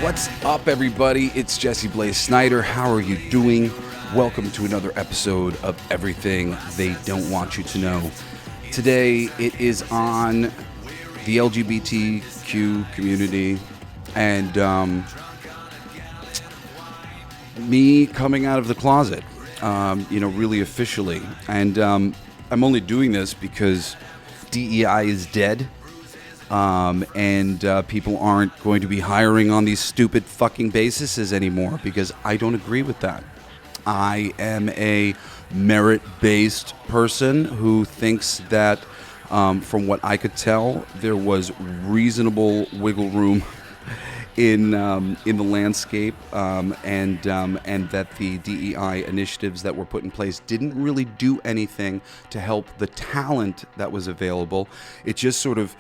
What's up, everybody? It's Jesse Blaze Snider. How are you doing? Welcome to another episode of Everything They Don't Want You to Know. Today, it is on the Lgbtq community and me coming out of the closet, really officially. And I'm only doing this because DEI is dead. And people aren't going to be hiring on these stupid fucking bases anymore because I don't agree with that. I am a merit-based person who thinks that, from what I could tell, there was reasonable wiggle room in the landscape, and that the DEI initiatives that were put in place didn't really do anything to help the talent that was available. It just sort of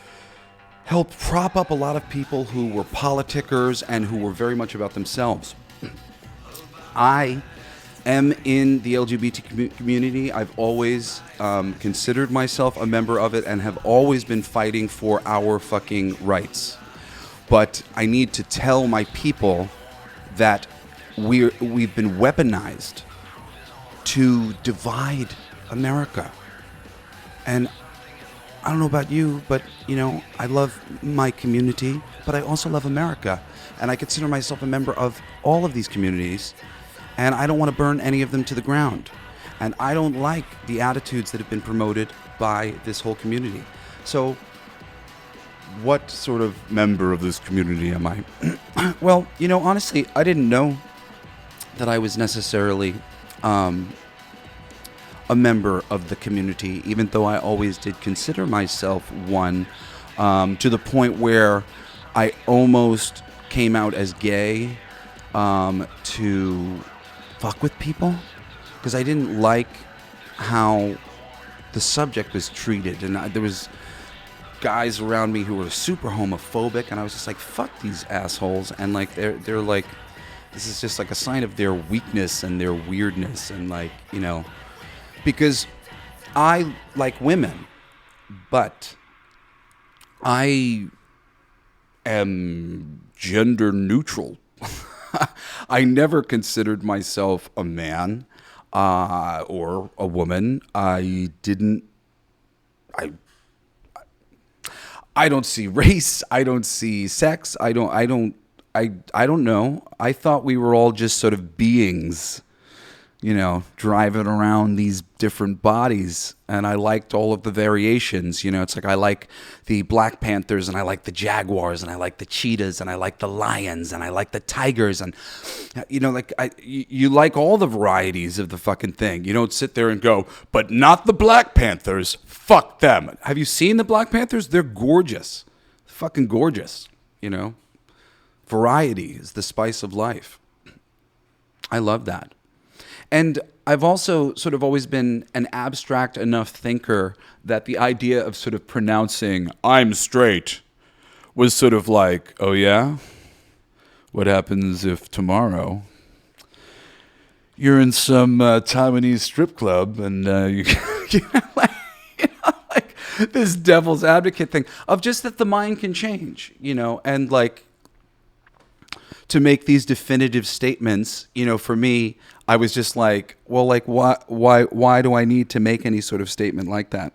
helped prop up a lot of people who were politickers and who were very much about themselves. I am in the LGBT community. I've always considered myself a member of it and have always been fighting for our fucking rights. But I need to tell my people that we've been weaponized to divide America. And I don't know about you, but, I love my community, but I also love America. And I consider myself a member of all of these communities, and I don't want to burn any of them to the ground. And I don't like the attitudes that have been promoted by this whole community. So, what sort of member of this community am I? Well, honestly, I didn't know that I was necessarily a member of the community, even though I always did consider myself one, to the point where I almost came out as gay to fuck with people, because I didn't like how the subject was treated, and there was guys around me who were super homophobic, and I was just like, fuck these assholes, and like they're like, this is just like a sign of their weakness and their weirdness, and like, because I like women, but I am gender neutral. I never considered myself a man or a woman. I don't see race. I don't see sex. I don't know. I thought we were all just sort of beings, driving around these different bodies, and I liked all of the variations. It's like I like the Black Panthers, and I like the Jaguars, and I like the cheetahs, and I like the lions, and I like the tigers, and you like all the varieties of the fucking thing. You don't sit there and go, but not the Black Panthers. Fuck them. Have you seen the Black Panthers? They're gorgeous, fucking gorgeous. Variety is the spice of life. I love that. And I've also sort of always been an abstract enough thinker that the idea of sort of pronouncing I'm straight was sort of like, oh yeah? What happens if tomorrow you're in some Taiwanese strip club and like this devil's advocate thing of just that the mind can change, and like to make these definitive statements, for me, I was just like, well, like, why do I need to make any sort of statement like that?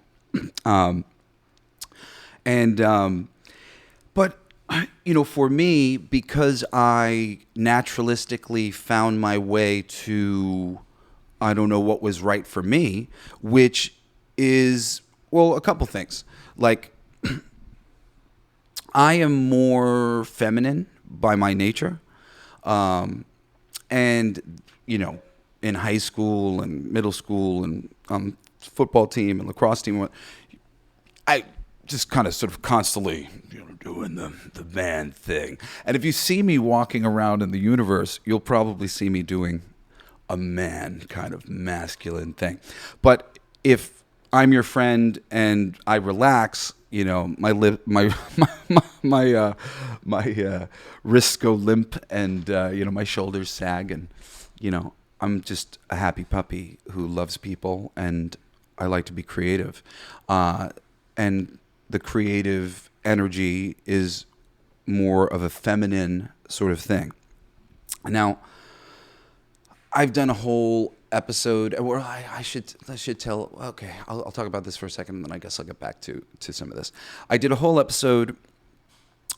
But, for me, because I naturalistically found my way to, I don't know what was right for me, which is, well, a couple things. Like, I am more feminine by my nature. And, in high school and middle school and football team and lacrosse team, I just kind of sort of constantly doing the man thing. And if you see me walking around in the universe, you'll probably see me doing a man kind of masculine thing. But if I'm your friend and I relax, my wrists go limp and my shoulders sag, and I'm just a happy puppy who loves people, and I like to be creative, and the creative energy is more of a feminine sort of thing. Now, I've done a whole episode, or I should tell. Okay, I'll talk about this for a second, and then I guess I'll get back to some of this. I did a whole episode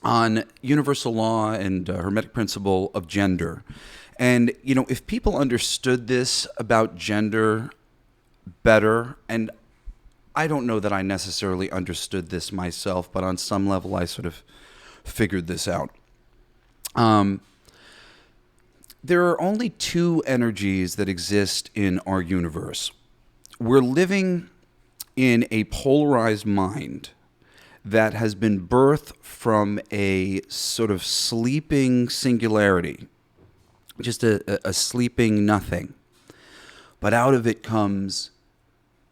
on universal law and hermetic principle of gender, and if people understood this about gender better, and I don't know that I necessarily understood this myself, but on some level I sort of figured this out. There are only two energies that exist in our universe. We're living in a polarized mind that has been birthed from a sort of sleeping singularity, just a sleeping nothing. But out of it comes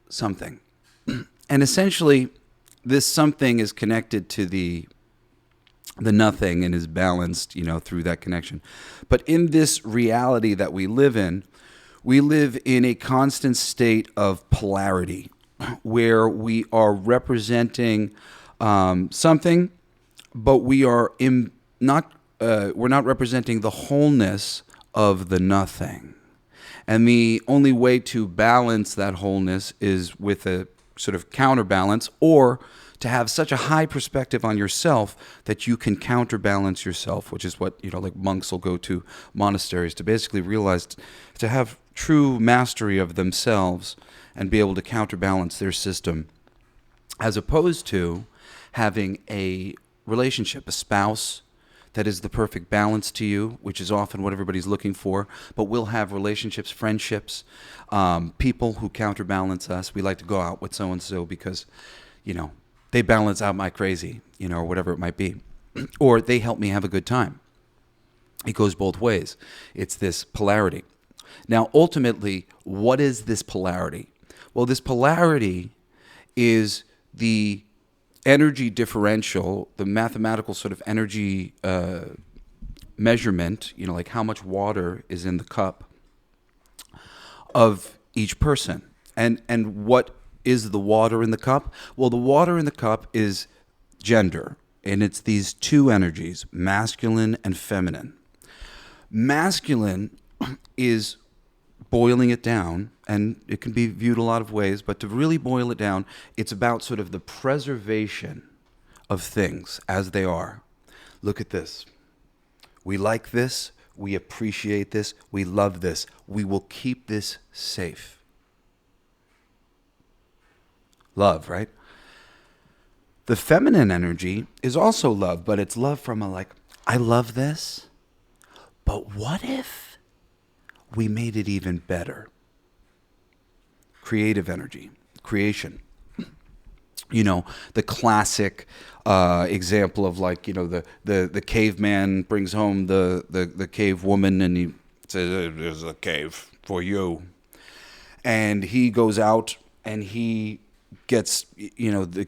something. And essentially, this something is connected to the nothing and is balanced, through that connection. But in this reality that we live in a constant state of polarity where we are representing something, but we are we're not representing the wholeness of the nothing. And the only way to balance that wholeness is with a sort of counterbalance, or to have such a high perspective on yourself that you can counterbalance yourself, which is what, like monks will go to monasteries to basically realize, to have true mastery of themselves and be able to counterbalance their system, as opposed to having a relationship, a spouse that is the perfect balance to you, which is often what everybody's looking for. But we'll have relationships, friendships, people who counterbalance us. We like to go out with so-and-so because, they balance out my crazy, or whatever it might be. Or they help me have a good time. It goes both ways. It's this polarity. Now, ultimately, what is this polarity? Well, this polarity is the energy differential, the mathematical sort of energy measurement, like how much water is in the cup of each person. And what is the water in the cup? Well, the water in the cup is gender, and it's these two energies, masculine and feminine. Masculine is boiling it down, and it can be viewed a lot of ways, but to really boil it down, it's about sort of the preservation of things as they are. Look at this. We like this. We appreciate this. We love this. We will keep this safe. Love, right? The feminine energy is also love, but it's love from I love this, but what if we made it even better? Creative energy, creation. The classic example of the caveman brings home the cave woman, and he says, "There's a cave for you." And he goes out and he gets,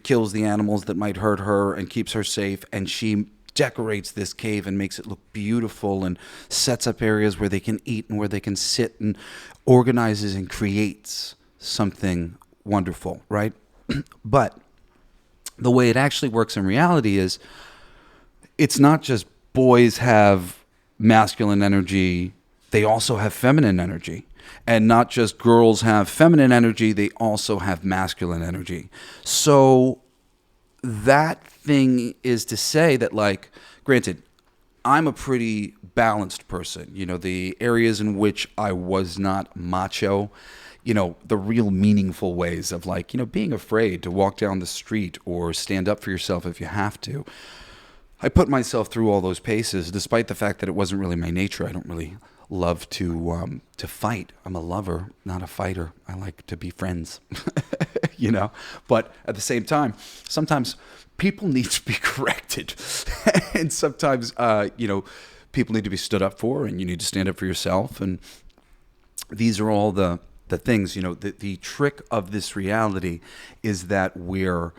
kills the animals that might hurt her and keeps her safe, and she decorates this cave and makes it look beautiful and sets up areas where they can eat and where they can sit, and organizes and creates something wonderful, right? But the way it actually works in reality is it's not just boys have masculine energy, they also have feminine energy. And not just girls have feminine energy, they also have masculine energy. So that thing is to say that, granted, I'm a pretty balanced person. The areas in which I was not macho, the real meaningful ways of being afraid to walk down the street or stand up for yourself if you have to. I put myself through all those paces, despite the fact that it wasn't really my nature. I don't really love to fight. I'm a lover, not a fighter. I like to be friends, But at the same time, sometimes people need to be corrected, and sometimes people need to be stood up for, and you need to stand up for yourself. And these are all the things. The trick of this reality is that we're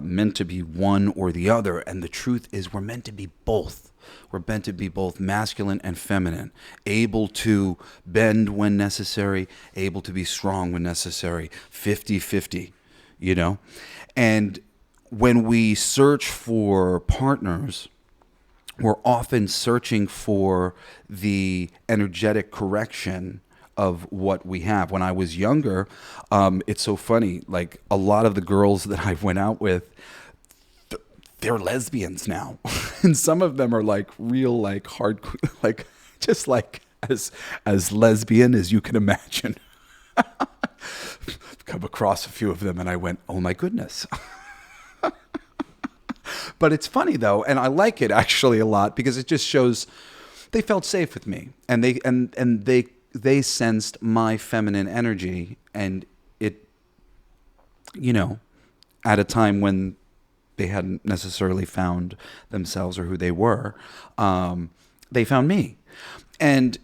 meant to be one or the other, and the truth is we're meant to be both. We're meant to be both masculine and feminine, able to bend when necessary, able to be strong when necessary, 50-50, And when we search for partners, we're often searching for the energetic correction of what we have. When I was younger, it's so funny. Like a lot of the girls that I went out with, they're lesbians now, and some of them are like real, like hard, like just like as lesbian as you can imagine. Come across a few of them, and I went, "Oh my goodness." But it's funny though, and I like it actually a lot because it just shows they felt safe with me, and they sensed my feminine energy, and it, you know, at a time when they hadn't necessarily found themselves or who they were, they found me, and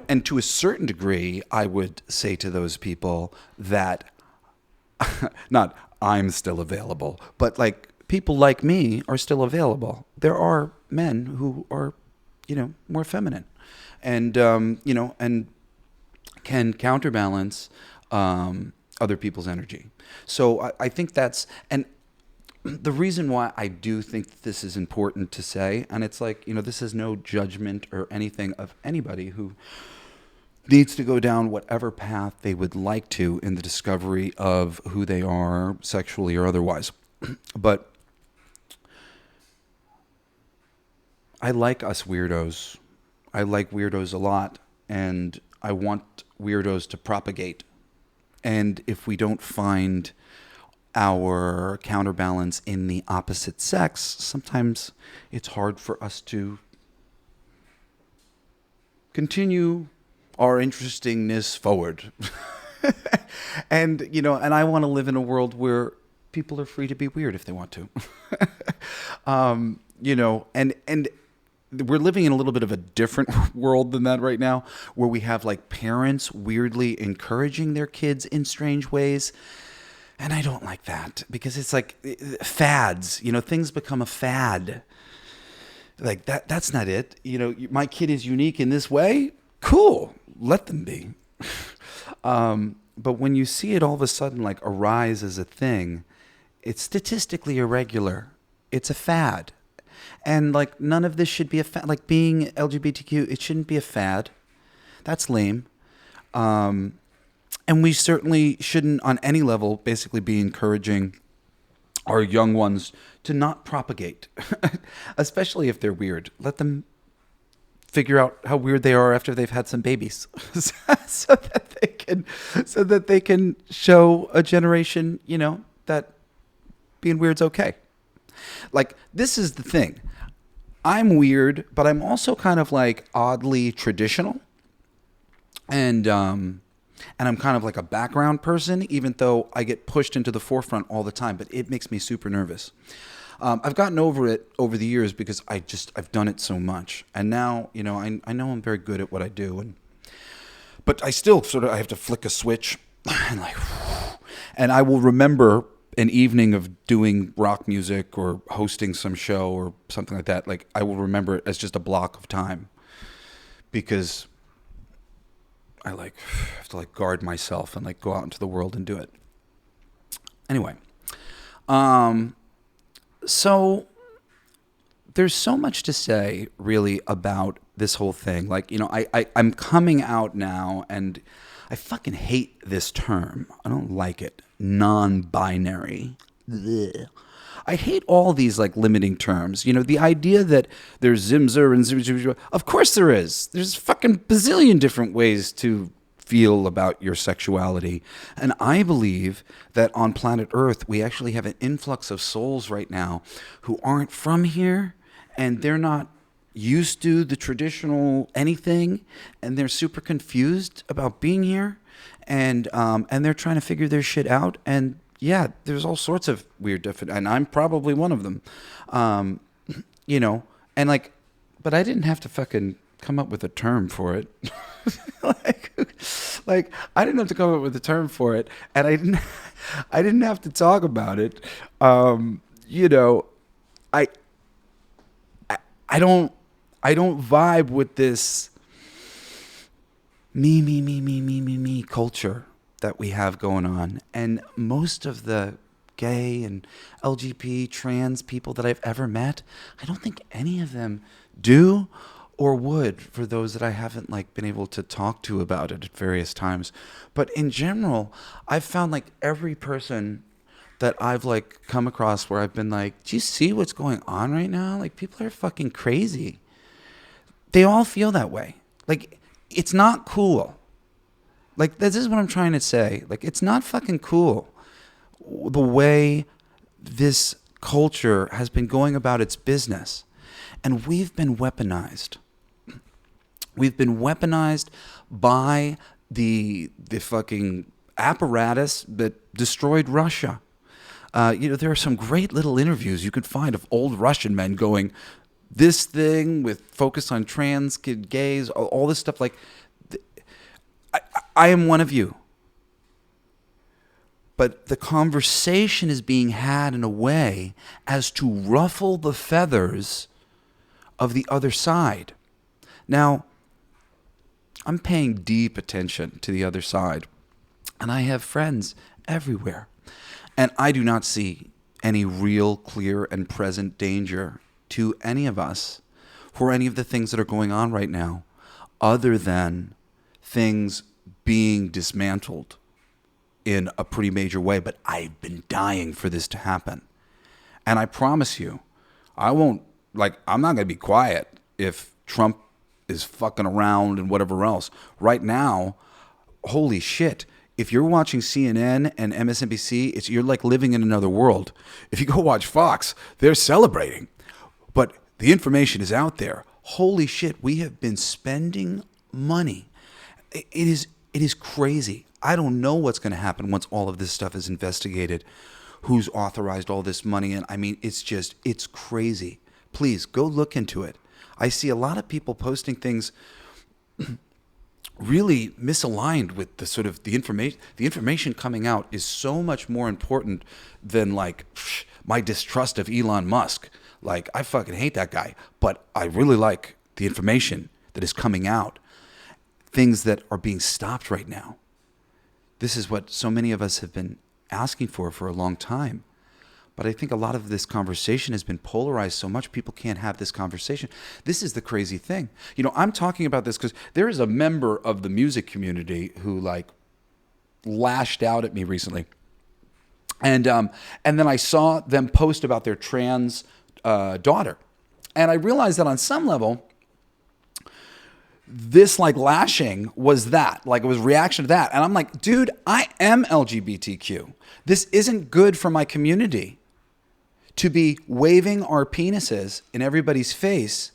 and to a certain degree, I would say to those people that not I'm still available, but like people like me are still available. There are men who are, more feminine, and and can counterbalance other people's energy. So I think that's, and the reason why I do think that this is important to say, and it's like, this is no judgment or anything of anybody who needs to go down whatever path they would like to in the discovery of who they are sexually or otherwise. But I like us weirdos. I like weirdos a lot, and I want weirdos to propagate. And if we don't find our counterbalance in the opposite sex, sometimes it's hard for us to continue our interestingness forward. And and I want to live in a world where people are free to be weird if they want to. And we're living in a little bit of a different world than that right now, where we have like parents weirdly encouraging their kids in strange ways. And I don't like that, because it's like fads, things become a fad. Like that's not it. My kid is unique in this way. Cool. Let them be. But when you see it all of a sudden like arise as a thing, it's statistically irregular. It's a fad. And like none of this should be a fad. Like being LGBTQ, it shouldn't be a fad. That's lame. And we certainly shouldn't on any level basically be encouraging our young ones to not propagate, especially if they're weird. Let them figure out how weird they are after they've had some babies, so that they can show a generation, that being weird's okay. Like, this is the thing. I'm weird, but I'm also kind of like oddly traditional. And I'm kind of like a background person, even though I get pushed into the forefront all the time, but it makes me super nervous. I've gotten over it over the years because I've done it so much. And now, I know I'm very good at what I do. But I still I have to flick a switch and I will remember an evening of doing rock music or hosting some show or something like that. Like, I will remember it as just a block of time, because I have to guard myself and go out into the world and do it. Anyway, so there's so much to say really about this whole thing. I'm coming out now, and I fucking hate this term. I don't like it. Non-binary. Blech. I hate all these limiting terms. The idea that there's Zimzer and Zimzer. Of course there is. There's fucking bazillion different ways to feel about your sexuality. And I believe that on planet Earth, we actually have an influx of souls right now who aren't from here, and they're not used to the traditional anything, and they're super confused about being here, and they're trying to figure their shit out. And yeah, there's all sorts of weird different, and I'm probably one of them, and but I didn't have to fucking come up with a term for it. I didn't have to come up with a term for it, and I didn't have to talk about it. I don't vibe with this me culture that we have going on. And most of the gay and LGBT trans people that I've ever met, I don't think any of them do or would, for those that I haven't like been able to talk to about it at various times. But in general, I've found like every person that I've like come across where I've been like, do you see what's going on right now? Like, people are fucking crazy. They all feel that way. Like, it's not cool. Like, this is what I'm trying to say. Like, it's not fucking cool the way this culture has been going about its business. And we've been weaponized. We've been weaponized by the fucking apparatus that destroyed Russia. There are some great little interviews you could find of old Russian men going, this thing with focus on trans, gays, all this stuff. Like, I am one of you. But the conversation is being had in a way as to ruffle the feathers of the other side. Now, I'm paying deep attention to the other side, and I have friends everywhere. And I do not see any real, clear, and present danger to any of us for any of the things that are going on right now, other than things being dismantled in a pretty major way. But I've been dying for this to happen. And I promise you, I'm not going to be quiet if Trump is fucking around and whatever else. Right now, holy shit. If you're watching CNN and MSNBC, you're like living in another world. If you go watch Fox, they're celebrating. But the information is out there. Holy shit, we have been spending money. It is crazy. I don't know what's going to happen once all of this stuff is investigated. Who's authorized all this money? And I mean, it's crazy. Please go look into it. I see a lot of people posting things really misaligned with the sort of the information. The information coming out is so much more important than like my distrust of Elon Musk. Like, I fucking hate that guy, but I really like the information that is coming out. Things that are being stopped right now. This is what so many of us have been asking for a long time. But I think a lot of this conversation has been polarized so much people can't have this conversation. This is the crazy thing. I'm talking about this because there is a member of the music community who like lashed out at me recently. And then I saw them post about their trans daughter. And I realized that on some level, this like lashing was that, like it was reaction to that. And I'm like, dude, I am LGBTQ. This isn't good for my community to be waving our penises in everybody's face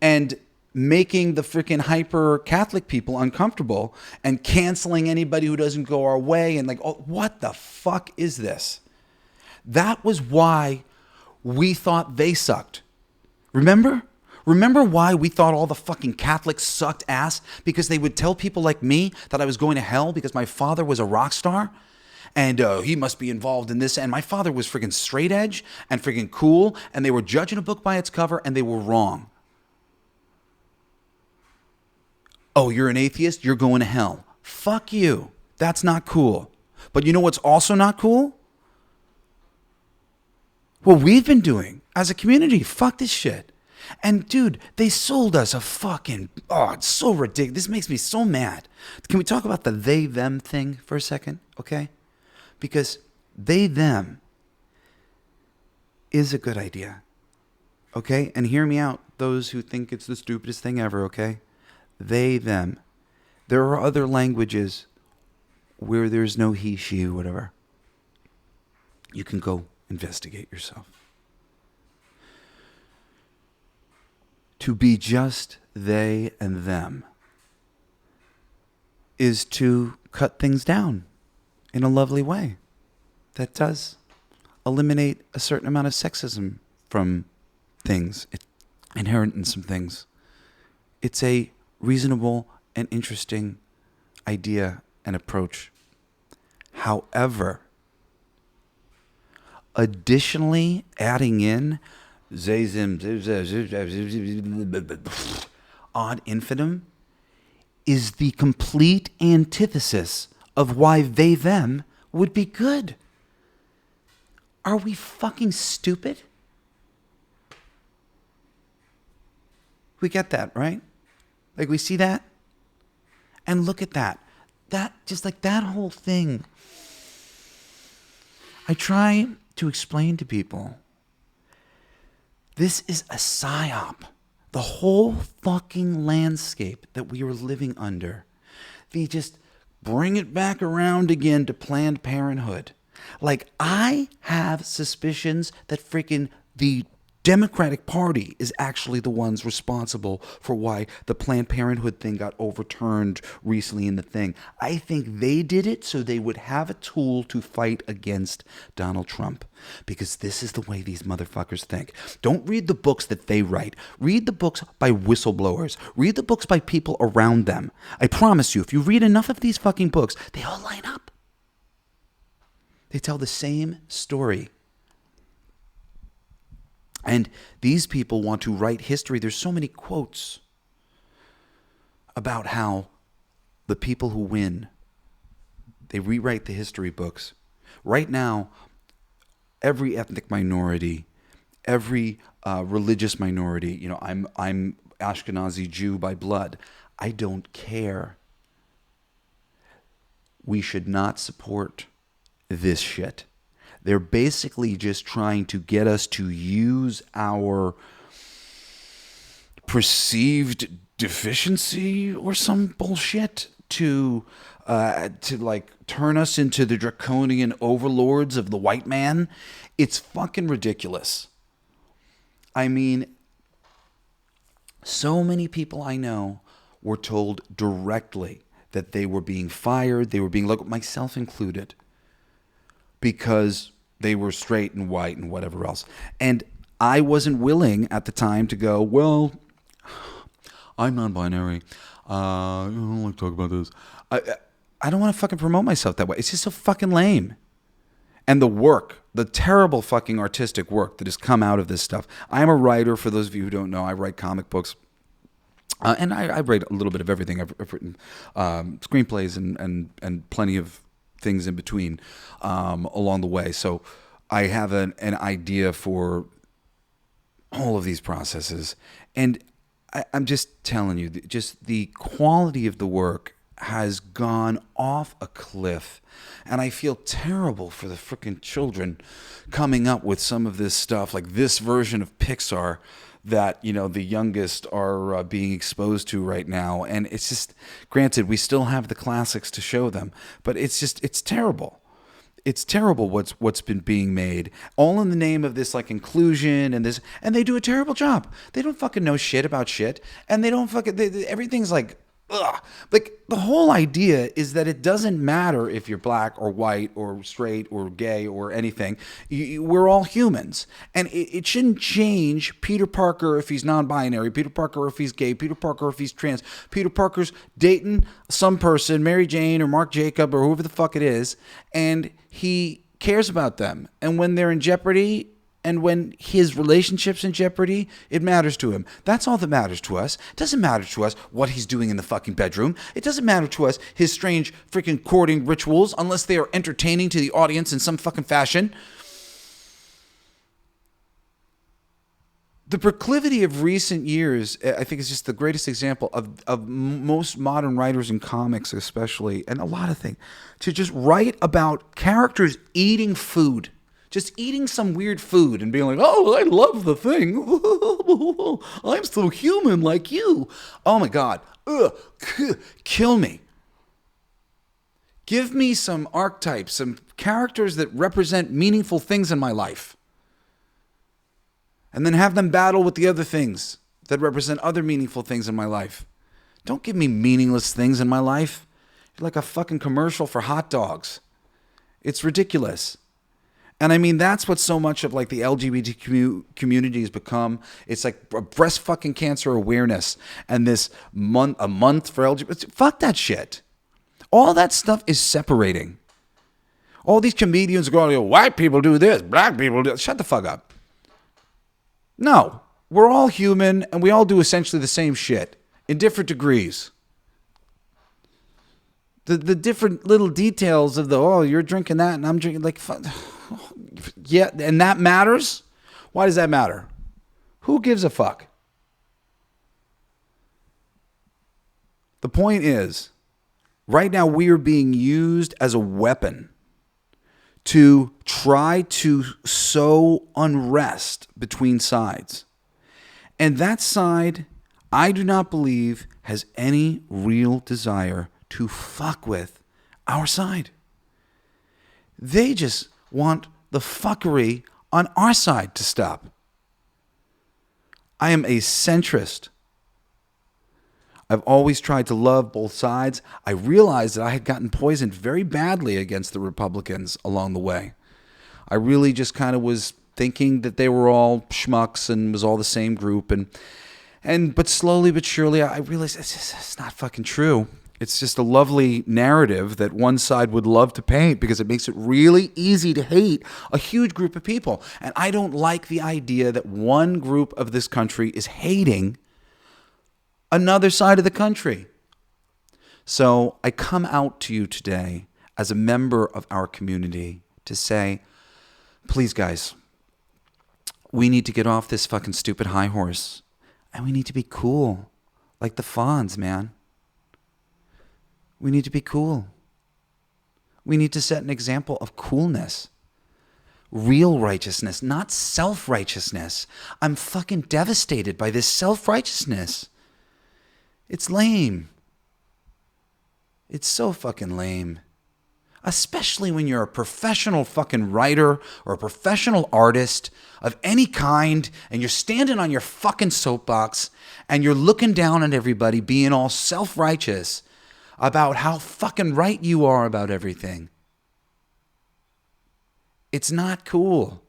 and making the freaking hyper Catholic people uncomfortable and canceling anybody who doesn't go our way. And like, oh, what the fuck is this? That was why we thought they sucked. Remember why we thought all the fucking Catholics sucked ass? Because they would tell people like me that I was going to hell because my father was a rock star and he must be involved in this. And my father was freaking straight edge and freaking cool, and they were judging a book by its cover, and they were wrong. Oh, you're an atheist? You're going to hell. Fuck you. That's not cool. But you know what's also not cool? What we've been doing as a community. Fuck this shit. And dude, they sold us a fucking, it's so ridiculous. This makes me so mad. Can we talk about the they, them thing for a second? Okay? Because they, them is a good idea. Okay? And hear me out, those who think it's the stupidest thing ever, okay? They, them. There are other languages where there's no he, she, whatever. You can go investigate yourself. To be just they and them is to cut things down in a lovely way that does eliminate a certain amount of sexism from things, inherent in some things. It's a reasonable and interesting idea and approach. However, additionally adding in ad infinitum is the complete antithesis of why they, them would be good. Are we fucking stupid? We get that, right? Like, we see that? And look at that. That, just like that whole thing. I try to explain to people, this is a psyop. The whole fucking landscape that we are living under. They just bring it back around again to Planned Parenthood. Like, I have suspicions that freaking the Democratic Party is actually the ones responsible for why the Planned Parenthood thing got overturned recently in the thing. I think they did it so they would have a tool to fight against Donald Trump. Because this is the way these motherfuckers think. Don't read the books that they write. Read the books by whistleblowers. Read the books by people around them. I promise you, if you read enough of these fucking books, they all line up. They tell the same story. And these people want to write history. There's so many quotes about how the people who win, they rewrite the history books. Right now, every ethnic minority, every religious minority, you know, I'm Ashkenazi Jew by blood. I don't care. We should not support this shit. They're basically just trying to get us to use our perceived deficiency or some bullshit to like turn us into the draconian overlords of the white man. It's fucking ridiculous. I mean, so many people I know were told directly that they were being fired. They were being, like, myself included, because they were straight and white and whatever else. And I wasn't willing at the time to go, well, I'm non-binary. I don't like to talk about this. I don't want to fucking promote myself that way. It's just so fucking lame. And the work, the terrible fucking artistic work that has come out of this stuff. I'm a writer, for those of you who don't know. I write comic books. And I write a little bit of everything. I've written screenplays and plenty of things in between along the way. So I have an idea for all of these processes. And I'm just telling you, just the quality of the work has gone off a cliff. And I feel terrible for the freaking children coming up with some of this stuff, like this version of Pixar that, you know, the youngest are being exposed to right now. And it's just, granted, we still have the classics to show them, but it's terrible. It's terrible what's been being made, all in the name of this, like, inclusion and this, and they do a terrible job. They don't fucking know shit about shit, and they don't fucking, everything's like, ugh. Like, the whole idea is that it doesn't matter if you're black or white or straight or gay or anything. We're all humans. And it shouldn't change Peter Parker if he's non-binary, Peter Parker if he's gay, Peter Parker if he's trans. Peter Parker's dating some person, Mary Jane or Mark Jacob or whoever the fuck it is, and he cares about them. And when they're in jeopardy, and when his relationship's in jeopardy, it matters to him. That's all that matters to us. It doesn't matter to us what he's doing in the fucking bedroom. It doesn't matter to us his strange freaking courting rituals, unless they are entertaining to the audience in some fucking fashion. The proclivity of recent years, I think, is just the greatest example of most modern writers in comics especially, and a lot of things, to just write about characters eating food. Just eating some weird food and being like, oh, I love the thing. I'm so human like you. Oh my God. Ugh. Kill me. Give me some archetypes, some characters that represent meaningful things in my life. And then have them battle with the other things that represent other meaningful things in my life. Don't give me meaningless things in my life. You're like a fucking commercial for hot dogs. It's ridiculous. And I mean, that's what so much of, like, the LGBT community has become. It's like breast fucking cancer awareness and this a month for LGBT. Fuck that shit. All that stuff is separating. All these comedians are going, white people do this, black people do this. Shut the fuck up. No, we're all human and we all do essentially the same shit in different degrees. The different little details of you're drinking that and I'm drinking, like, Yeah, and that matters? Why does that matter? Who gives a fuck? The point is, right now we are being used as a weapon to try to sow unrest between sides. And that side, I do not believe, has any real desire to fuck with our side. They just want the fuckery on our side to stop. I am a centrist. I've always tried to love both sides. I realized that I had gotten poisoned very badly against the Republicans along the way. I really just kind of was thinking that they were all schmucks and was all the same group. But slowly but surely I realized it's not fucking true. It's just a lovely narrative that one side would love to paint because it makes it really easy to hate a huge group of people. And I don't like the idea that one group of this country is hating another side of the country. So I come out to you today as a member of our community to say, please guys, we need to get off this fucking stupid high horse and we need to be cool like the Fonz, man. We need to be cool. We need to set an example of coolness. Real righteousness, not self-righteousness. I'm fucking devastated by this self-righteousness. It's lame. It's so fucking lame. Especially when you're a professional fucking writer or a professional artist of any kind and you're standing on your fucking soapbox and you're looking down at everybody being all self-righteous about how fucking right you are about everything. It's not cool.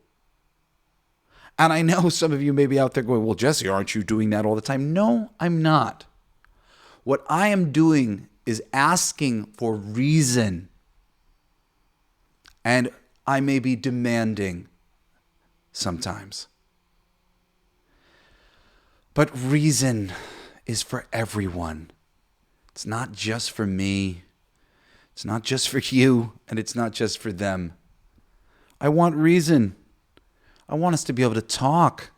And I know some of you may be out there going, well, Jesse, aren't you doing that all the time? No, I'm not. What I am doing is asking for reason. And I may be demanding sometimes. But reason is for everyone. It's not just for me. It's not just for you. And it's not just for them. I want reason. I want us to be able to talk.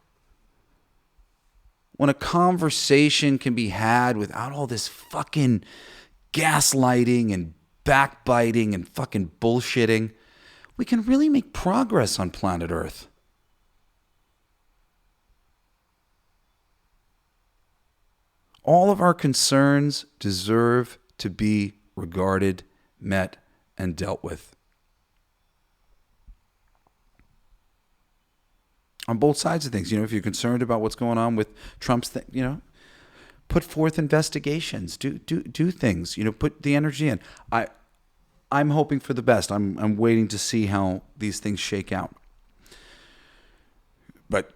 When a conversation can be had without all this fucking gaslighting and backbiting and fucking bullshitting, we can really make progress on planet Earth. All of our concerns deserve to be regarded, met, and dealt with. On both sides of things. If you're concerned about what's going on with Trump's thing, put forth investigations, do things, put the energy in. I'm hoping for the best. I'm waiting to see how these things shake out. But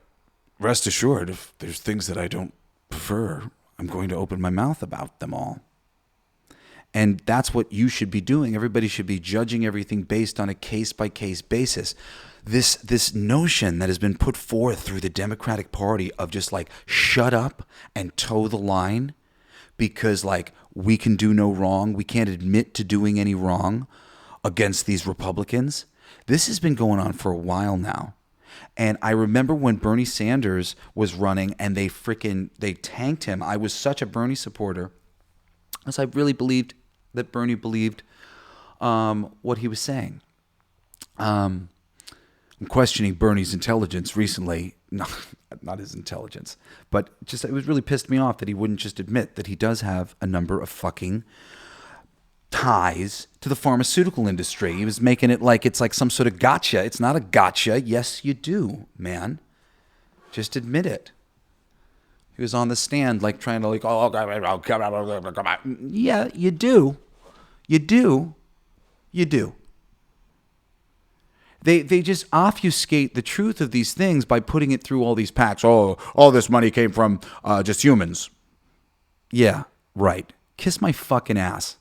rest assured, if there's things that I don't prefer, I'm going to open my mouth about them all. And that's what you should be doing. Everybody should be judging everything based on a case-by-case basis. This notion that has been put forth through the Democratic Party of just like shut up and toe the line because like we can do no wrong, we can't admit to doing any wrong against these Republicans. This has been going on for a while now. And I remember when Bernie Sanders was running and they tanked him. I was such a Bernie supporter because I really believed that Bernie believed what he was saying. I'm questioning Bernie's intelligence recently. Not his intelligence, but just it was really pissed me off that he wouldn't just admit that he does have a number of fucking ties to the pharmaceutical industry. He was making it like it's like some sort of gotcha. It's not a gotcha. Yes, you do, man. Just admit it. He was on the stand like trying to like, yeah, you do. You do. You do. They just obfuscate the truth of these things by putting it through all these packs. Oh, all this money came from just humans. Yeah, right. Kiss my fucking ass.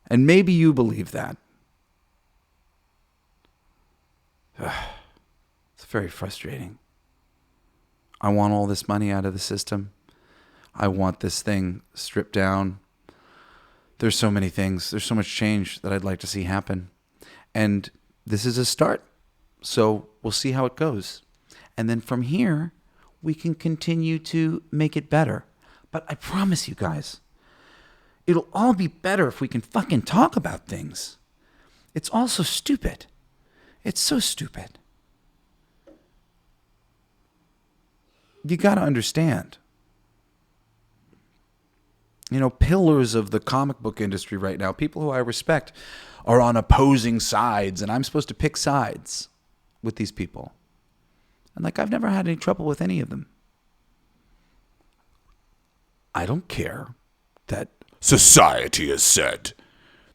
And maybe you believe that. It's very frustrating. I want all this money out of the system. I want this thing stripped down. There's so many things. There's so much change that I'd like to see happen. And this is a start. So We'll see how it goes. And then from here, we can continue to make it better. But I promise you guys, it'll all be better if we can fucking talk about things. It's all so stupid. It's so stupid. You got to understand. You know, pillars of the comic book industry right now, people who I respect, are on opposing sides, and I'm supposed to pick sides with these people. And like, I've never had any trouble with any of them. I don't care that society has said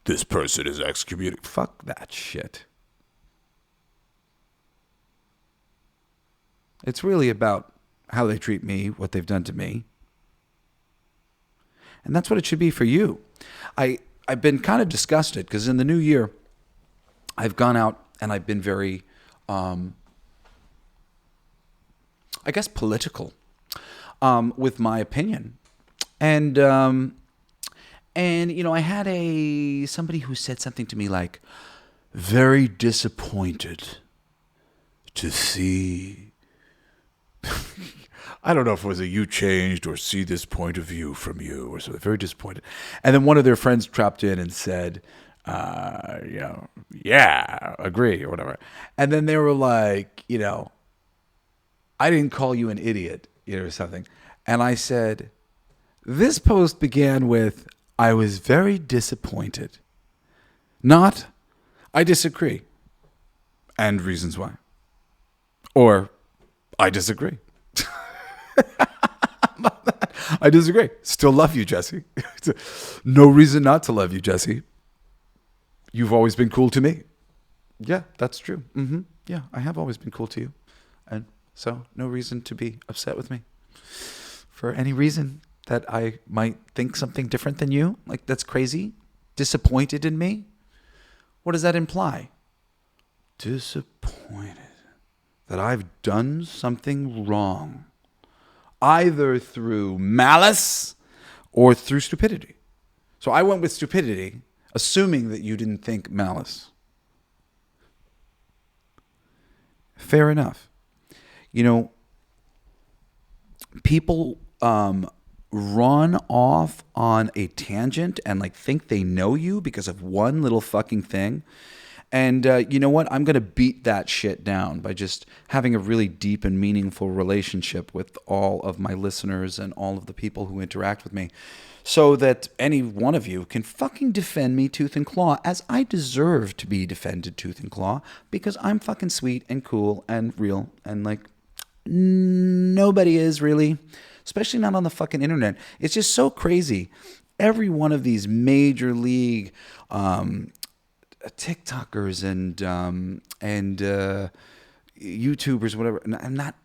this person is excommunicated. Fuck that shit. It's really about how they treat me, what they've done to me. And that's what it should be for you. I've been kind of disgusted because in the new year, I've gone out and I've been very, I guess, political with my opinion. And you know, I had somebody who said something to me like, very disappointed to see. I don't know if it was a you changed or see this point of view from you or something. Very disappointed. And then one of their friends dropped in and said, you know, yeah, agree or whatever. And then they were like, you know, I didn't call you an idiot, you know, or something. And I said, this post began with, I was very disappointed. Not, I disagree. And reasons why. Or, I disagree. I disagree. Still love you, Jesse. No reason not to love you, Jesse. You've always been cool to me. Yeah, that's true. Mm-hmm. Yeah, I have always been cool to you. And so no reason to be upset with me. For any reason that I might think something different than you, like that's crazy, disappointed in me. What does that imply? Disappointed that I've done something wrong, either through malice or through stupidity. So I went with stupidity, assuming that you didn't think malice. Fair enough. You know, people run off on a tangent and like think they know you because of one little fucking thing. And you know what? I'm going to beat that shit down by just having a really deep and meaningful relationship with all of my listeners and all of the people who interact with me so that any one of you can fucking defend me tooth and claw as I deserve to be defended tooth and claw because I'm fucking sweet and cool and real and like nobody is really, especially not on the fucking internet. It's just so crazy. Every one of these major league TikTokers and YouTubers, whatever. And not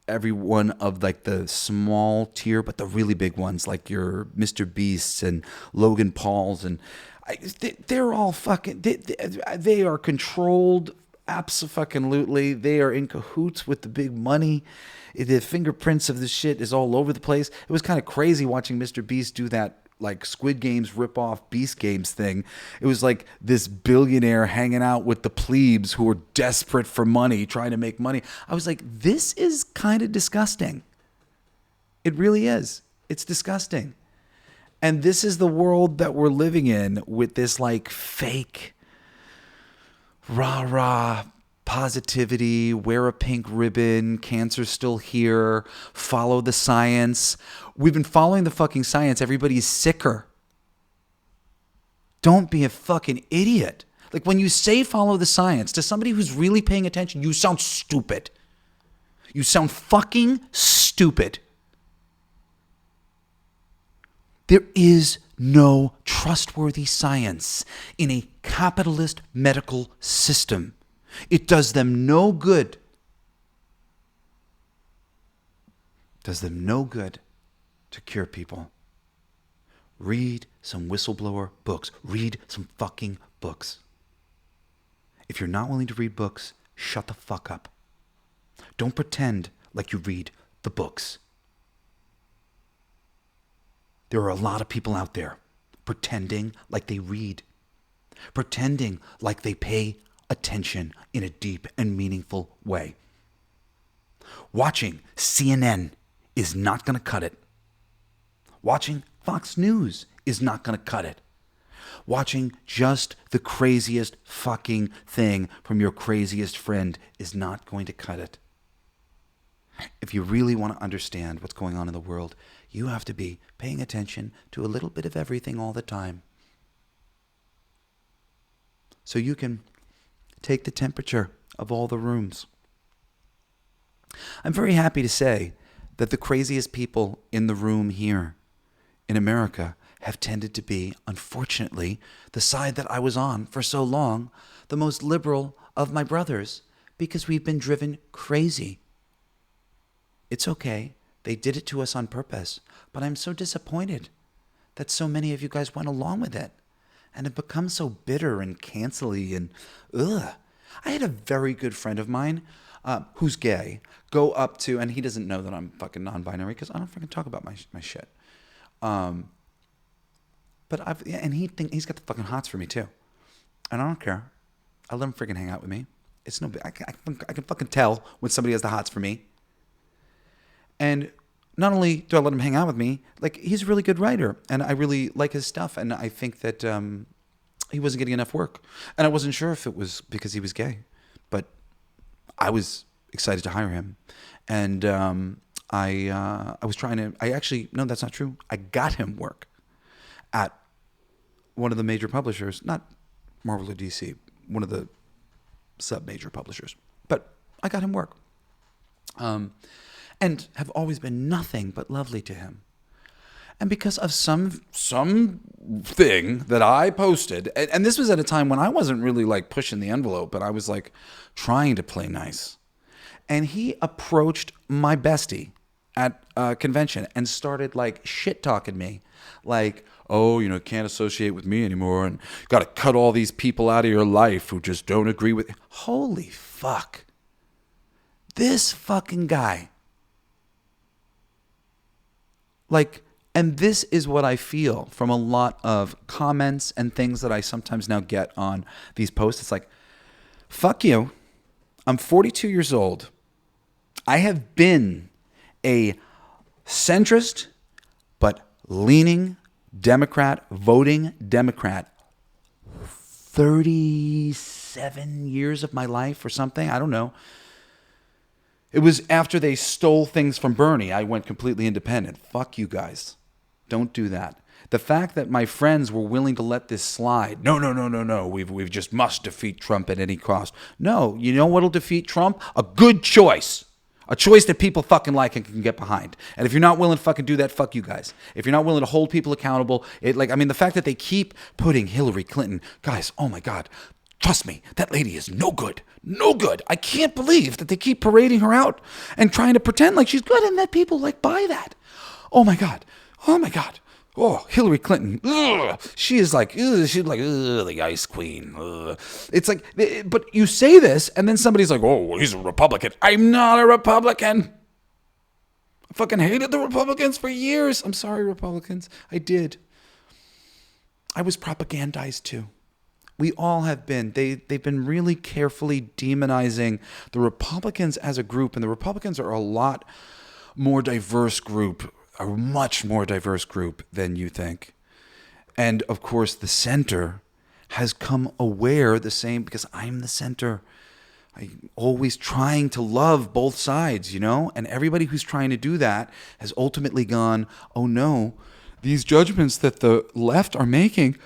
every one of like the small tier, but the really big ones, like your Mr. Beasts and Logan Pauls, and they're all fucking. They are controlled. Abso-fucking-lutely. They are in cahoots with the big money. The fingerprints of this shit is all over the place. It was kind of crazy watching Mr. Beast do that like Squid Games rip-off Beast Games thing. It was like this billionaire hanging out with the plebes who were desperate for money, trying to make money. I was like, this is kind of disgusting. It really is. It's disgusting. And this is the world that we're living in with this like fake rah-rah positivity, wear a pink ribbon, cancer's still here, follow the science. We've been following the fucking science. Everybody's sicker. Don't be a fucking idiot. Like when you say follow the science to somebody who's really paying attention, you sound stupid. You sound fucking stupid. There is no trustworthy science in a capitalist medical system. It does them no good. It does them no good to cure people. Read some whistleblower books. Read some fucking books. If you're not willing to read books, shut the fuck up. Don't pretend like you read the books. There are a lot of people out there pretending like they read, pretending like they pay attention in a deep and meaningful way. Watching CNN is not going to cut it. Watching Fox News is not going to cut it. Watching just the craziest fucking thing from your craziest friend is not going to cut it. If you really want to understand what's going on in the world, you have to be paying attention to a little bit of everything all the time. So you can take the temperature of all the rooms. I'm very happy to say that the craziest people in the room here in America have tended to be, unfortunately, the side that I was on for so long, the most liberal of my brothers, because we've been driven crazy. It's okay. They did it to us on purpose. But I'm so disappointed that so many of you guys went along with it and have become so bitter and cancel-y and ugh. I had a very good friend of mine who's gay go up to, and he doesn't know that I'm fucking non-binary because I don't fucking talk about my shit. But he's got the fucking hots for me too. And I don't care. I let him freaking hang out with me. It's no big, I can fucking tell when somebody has the hots for me. And not only do I let him hang out with me, like, he's a really good writer, and I really like his stuff, and I think that he wasn't getting enough work. And I wasn't sure if it was because he was gay, but I was excited to hire him. And I was trying to, no, that's not true. I got him work at one of the major publishers, not Marvel or DC, one of the sub-major publishers. But I got him work. And have always been nothing but lovely to him. And because of some thing that I posted, and this was at a time when I wasn't really like pushing the envelope, but I was like trying to play nice. And he approached my bestie at a convention and started like shit talking me, like, oh, can't associate with me anymore, and got to cut all these people out of your life who just don't agree with. Holy fuck. This fucking guy. Like, and this is what I feel from a lot of comments and things that I sometimes now get on these posts. It's like, fuck you. I'm 42 years old. I have been a centrist, but leaning Democrat, voting Democrat, 37 years of my life or something. I don't know. It was after they stole things from Bernie, I went completely independent. Fuck you guys. Don't do that. The fact that my friends were willing to let this slide. No. We've just must defeat Trump at any cost. No, you know what'll defeat Trump? A good choice. A choice that people fucking like and can get behind. And if you're not willing to fucking do that, fuck you guys. If you're not willing to hold people accountable, the fact that they keep putting Hillary Clinton, guys, oh my God. Trust me, that lady is no good. No good. I can't believe that they keep parading her out and trying to pretend like she's good and that people buy that. Oh my God. Oh, Hillary Clinton. Ugh. She is like, ugh, she's like, ugh, the ice queen. Ugh. It's like, but you say this and then somebody's like, oh, well, he's a Republican. I'm not a Republican. I fucking hated the Republicans for years. I'm sorry, Republicans. I did. I was propagandized too. We all have been. They've been really carefully demonizing the Republicans as a group, and the Republicans are a lot more diverse group, a much more diverse group than you think. And of course, the center has come aware the same, because I'm the center. I'm always trying to love both sides, and everybody who's trying to do that has ultimately gone, oh no, these judgments that the left are making,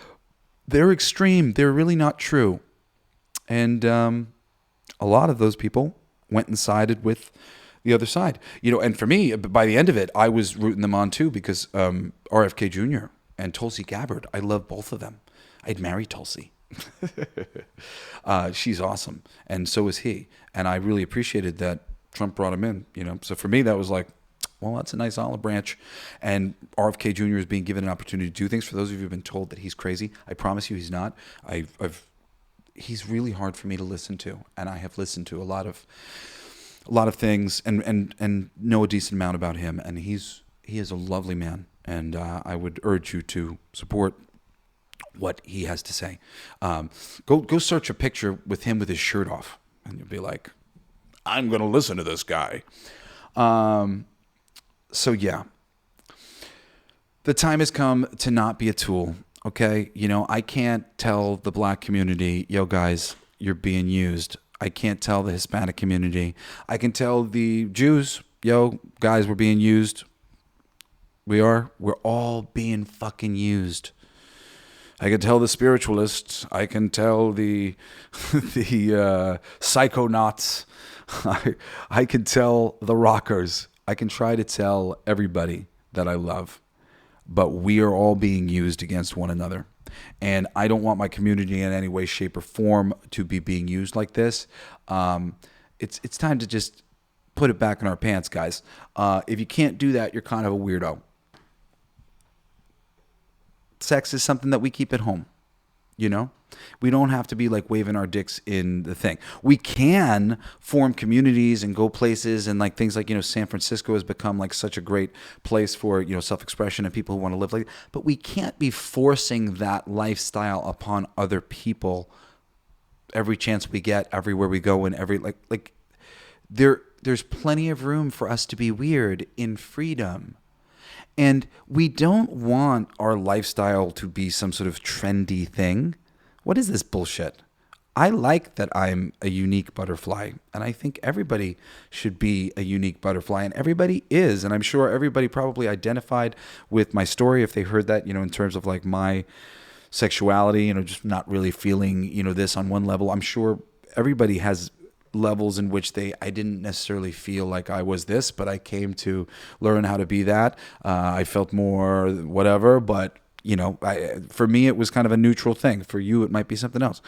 they're extreme. They're really not true. And a lot of those people went and sided with the other side. And for me, by the end of it, I was rooting them on too, because RFK Jr. and Tulsi Gabbard, I love both of them. I'd marry Tulsi. She's awesome. And so is he. And I really appreciated that Trump brought him in. So for me, that was like, well, that's a nice olive branch. And RFK Jr. is being given an opportunity to do things. For those of you who've been told that he's crazy, I promise you he's not. He's really hard for me to listen to, and I have listened to a lot of things and know a decent amount about him. And he is a lovely man, and I would urge you to support what he has to say. Go search a picture with him with his shirt off, and you'll be like, I'm going to listen to this guy. So yeah, the time has come to not be a tool. Okay, I can't tell the black community, yo guys, you're being used. I can't tell the Hispanic community. I can tell the Jews, yo guys, we're being used. We're all being fucking used. I can tell the spiritualists. I can tell the psychonauts. I can tell the rockers. I can try to tell everybody that I love. But we are all being used against one another. And I don't want my community in any way, shape, or form to be being used like this. It's time to just put it back in our pants, guys. If you can't do that, you're kind of a weirdo. Sex is something that we keep at home. We don't have to be like waving our dicks in the thing. We can form communities and go places, and like things like, San Francisco has become like such a great place for, self-expression and people who want to live like that. But we can't be forcing that lifestyle upon other people every chance we get, everywhere we go, and there's plenty of room for us to be weird in freedom. And we don't want our lifestyle to be some sort of trendy thing. What is this bullshit? I like that I'm a unique butterfly, and I think everybody should be a unique butterfly, and everybody is. And I'm sure everybody probably identified with my story if they heard that, in terms of like my sexuality, just not really feeling, this on one level. I'm sure everybody has levels in which I didn't necessarily feel like I was this, but I came to learn how to be that. I felt more whatever, but for me, it was kind of a neutral thing. For you, it might be something else.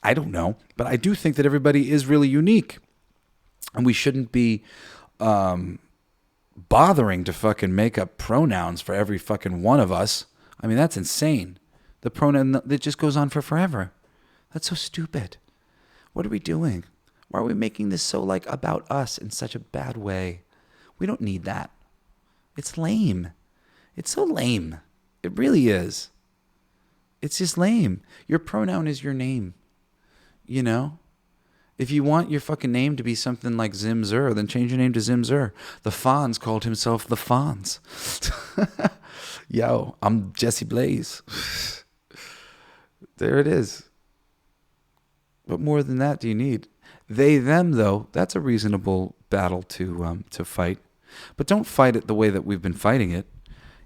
I don't know. But I do think that everybody is really unique. And we shouldn't be bothering to fucking make up pronouns for every fucking one of us. I mean, that's insane. The pronoun that just goes on for forever. That's so stupid. What are we doing? Why are we making this so like about us in such a bad way? We don't need that. It's lame. It's so lame. It really is. It's just lame. Your pronoun is your name. If you want your fucking name to be something like Zim Zur, then change your name to Zim Zur. The Fonz called himself the Fonz. Yo, I'm Jesse Blaze. There it is. What more than that do you need? They, them, though, that's a reasonable battle to fight. But don't fight it the way that we've been fighting it.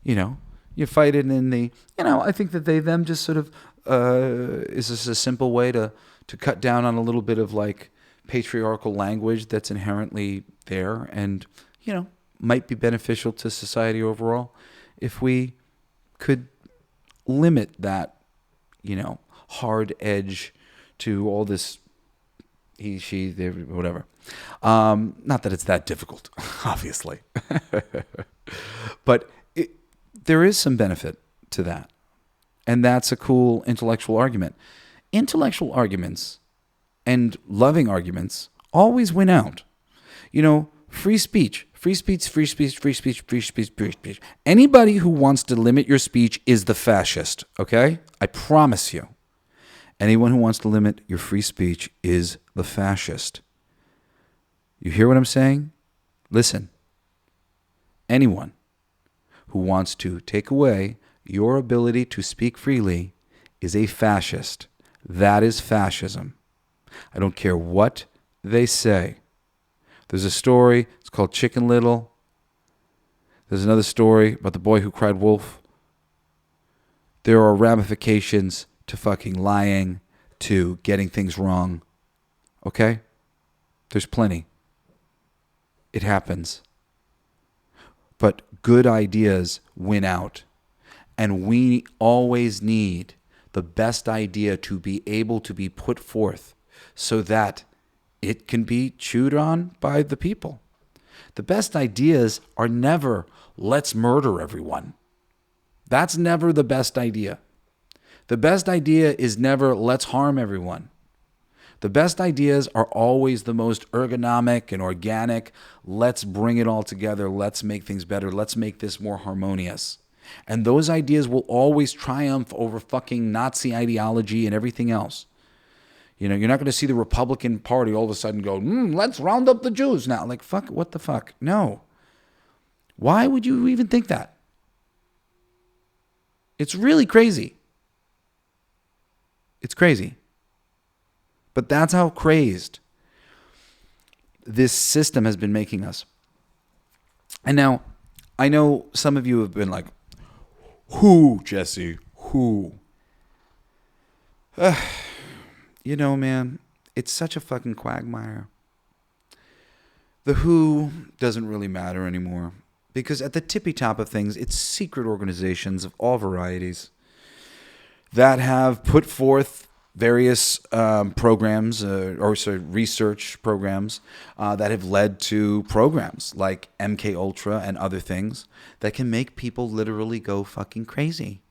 You fight it in the, I think that they, them just sort of is just a simple way to cut down on a little bit of like patriarchal language that's inherently there and, might be beneficial to society overall if we could limit that, hard edge to all this he, she, they, whatever. Not that it's that difficult, obviously. But there is some benefit to that. And that's a cool intellectual argument. Intellectual arguments and loving arguments always win out. Free speech. Anybody who wants to limit your speech is the fascist, okay? I promise you. Anyone who wants to limit your free speech is the fascist. You hear what I'm saying? Listen. Anyone who wants to take away your ability to speak freely is a fascist. That is fascism. I don't care what they say. There's a story, it's called Chicken Little. There's another story about the boy who cried wolf. There are ramifications to fucking lying, to getting things wrong. Okay? There's plenty. It happens. But good ideas win out. And we always need the best idea to be able to be put forth so that it can be chewed on by the people. The best ideas are never, let's murder everyone. That's never the best idea. The best idea is never, let's harm everyone. The best ideas are always the most ergonomic and organic. Let's bring it all together. Let's make things better. Let's make this more harmonious. And those ideas will always triumph over fucking Nazi ideology and everything else. You're not going to see the Republican Party all of a sudden go, let's round up the Jews now. Like, fuck, what the fuck? No. Why would you even think that? It's really crazy. It's crazy. But that's how crazed this system has been making us. And now, I know some of you have been like, who, Jesse? Who? Man, it's such a fucking quagmire. The who doesn't really matter anymore. Because at the tippy top of things, it's secret organizations of all varieties that have put forth various programs, research programs that have led to programs like MK Ultra and other things that can make people literally go fucking crazy.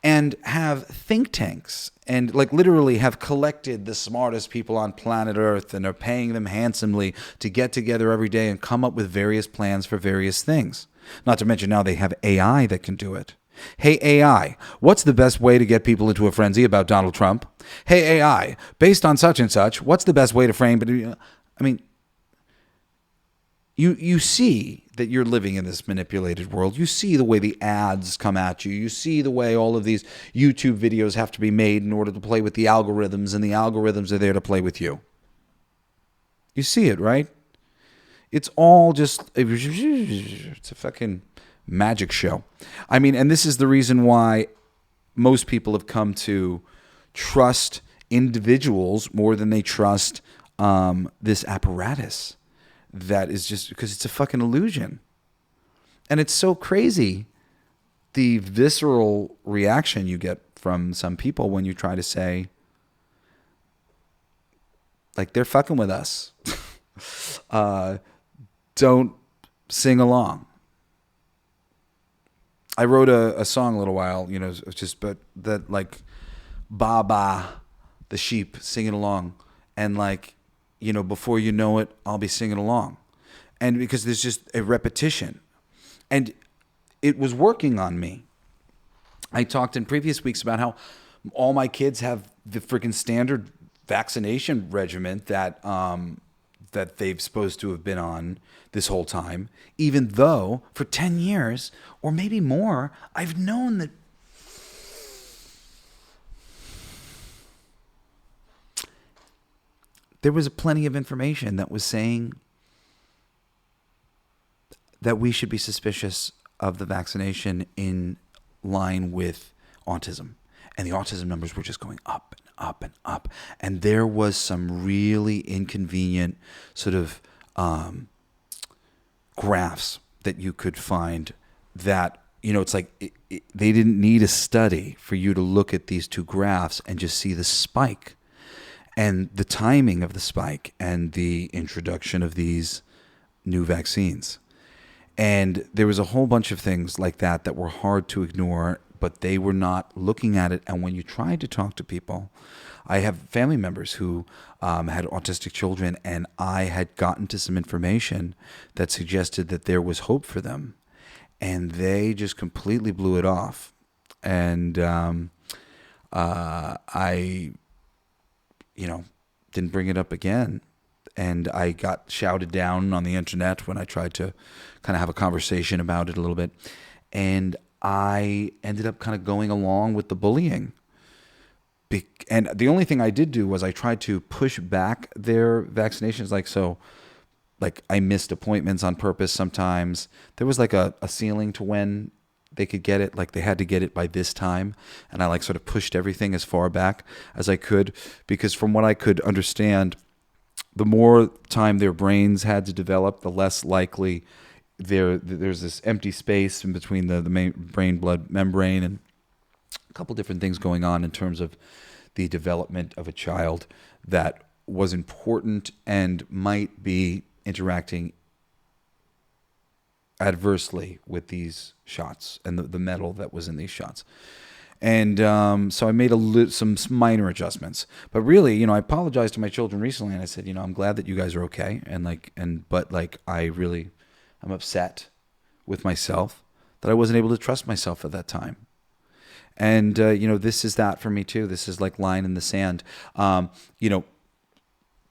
And have think tanks and like literally have collected the smartest people on planet Earth and are paying them handsomely to get together every day and come up with various plans for various things. Not to mention now they have AI that can do it. Hey AI, what's the best way to get people into a frenzy about Donald Trump? Hey AI, based on such and such, what's the best way to frame it? I mean, you see that you're living in this manipulated world. You see the way the ads come at you. You see the way all of these YouTube videos have to be made in order to play with the algorithms, and the algorithms are there to play with you. You see it, right? It's all just, it's a fucking magic show. I mean, and this is the reason why most people have come to trust individuals more than they trust this apparatus. That is just because it's a fucking illusion. And it's so crazy, the visceral reaction you get from some people when you try to say, like, they're fucking with us. Don't sing along. I wrote a song a little while, but that like Baba, the sheep singing along, and like, before you know it, I'll be singing along. And because there's just a repetition. And it was working on me. I talked in previous weeks about how all my kids have the freaking standard vaccination regimen that they've supposed to have been on this whole time, even though for 10 years or maybe more, I've known that there was plenty of information that was saying that we should be suspicious of the vaccination in line with autism. And the autism numbers were just going up and up and up. And there was some really inconvenient sort of graphs that you could find that, it's like they didn't need a study for you to look at these two graphs and just see the spike. And the timing of the spike and the introduction of these new vaccines. And there was a whole bunch of things like that were hard to ignore, but they were not looking at it. And when you tried to talk to people, I have family members who had autistic children, and I had gotten to some information that suggested that there was hope for them. And they just completely blew it off. And I didn't bring it up again. And I got shouted down on the internet when I tried to kind of have a conversation about it a little bit. And I ended up kind of going along with the bullying. And the only thing I did do was I tried to push back their vaccinations. Like I missed appointments on purpose sometimes. There was like a ceiling to when they could get it, like they had to get it by this time. And I like sort of pushed everything as far back as I could, because from what I could understand, the more time their brains had to develop, the less likely there's this empty space in between the main brain-blood membrane, and a couple different things going on in terms of the development of a child that was important and might be interacting adversely with these shots and the metal that was in these shots. And so I made some minor adjustments, but really, I apologized to my children recently, and I said, I'm glad that you guys are okay, but I'm upset with myself that I wasn't able to trust myself at that time. And, this is that for me too. This is like line in the sand.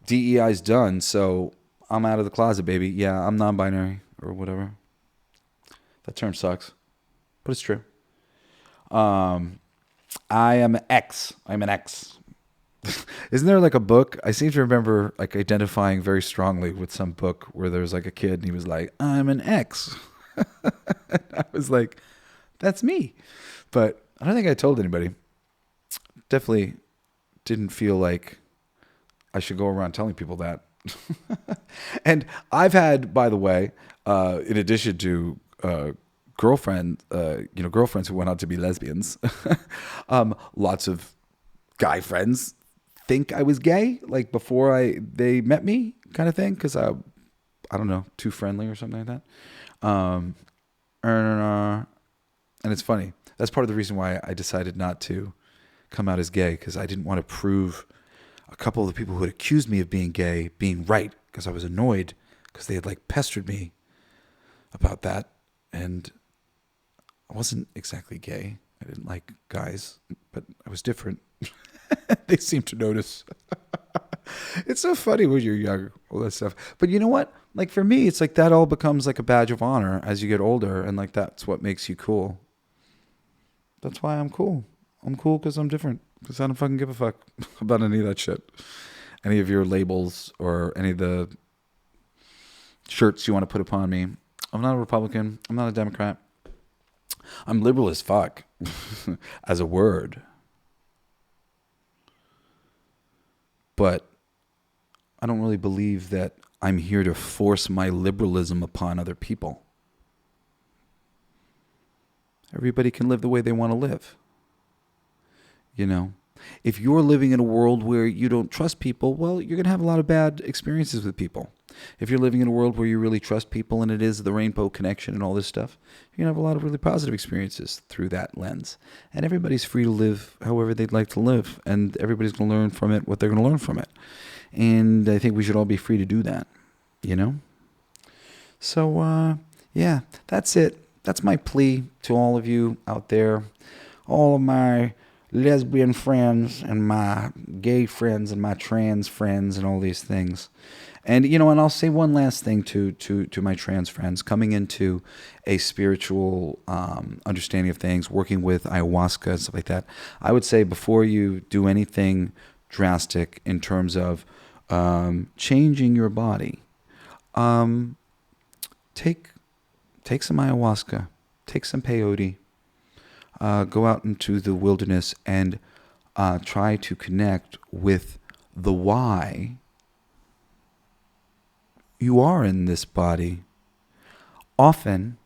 DEI's done, so I'm out of the closet, baby. Yeah, I'm non-binary or whatever. That term sucks, but it's true. I am X. I'm an X. Isn't there like a book? I seem to remember like identifying very strongly with some book where there was like a kid and he was like, I'm an X. I was like, that's me. But I don't think I told anybody. Definitely didn't feel like I should go around telling people that. And I've had, by the way, in addition to girlfriends who went out to be lesbians, lots of guy friends think I was gay, like before they met me, kind of thing, because I don't know, too friendly or something like that. And it's funny. That's part of the reason why I decided not to come out as gay, because I didn't want to prove a couple of the people who had accused me of being gay being right, because I was annoyed because they had like pestered me about that, and I wasn't exactly gay. I didn't like guys, but I was different. They seem to notice. It's so funny when you're young, all that stuff. But you know what? Like for me, it's like that all becomes like a badge of honor as you get older, and like that's what makes you cool. That's why I'm cool. I'm cool because I'm different. Because I don't fucking give a fuck about any of that shit. Any of your labels or any of the shirts you want to put upon me. I'm not a Republican. I'm not a Democrat. I'm liberal as fuck as a word. But I don't really believe that I'm here to force my liberalism upon other people. Everybody can live the way they want to live. If you're living in a world where you don't trust people, well, you're going to have a lot of bad experiences with people. If you're living in a world where you really trust people and it is the rainbow connection and all this stuff, you're going to have a lot of really positive experiences through that lens. And everybody's free to live however they'd like to live. And everybody's going to learn from it what they're going to learn from it. And I think we should all be free to do that, So, yeah, that's it. That's my plea to all of you out there, all of my lesbian friends and my gay friends and my trans friends and all these things. And, and I'll say one last thing to my trans friends coming into a spiritual understanding of things, working with ayahuasca and stuff like that. I would say before you do anything drastic in terms of changing your body, take some ayahuasca, take some peyote, go out into the wilderness and try to connect with the why you are in this body. Often,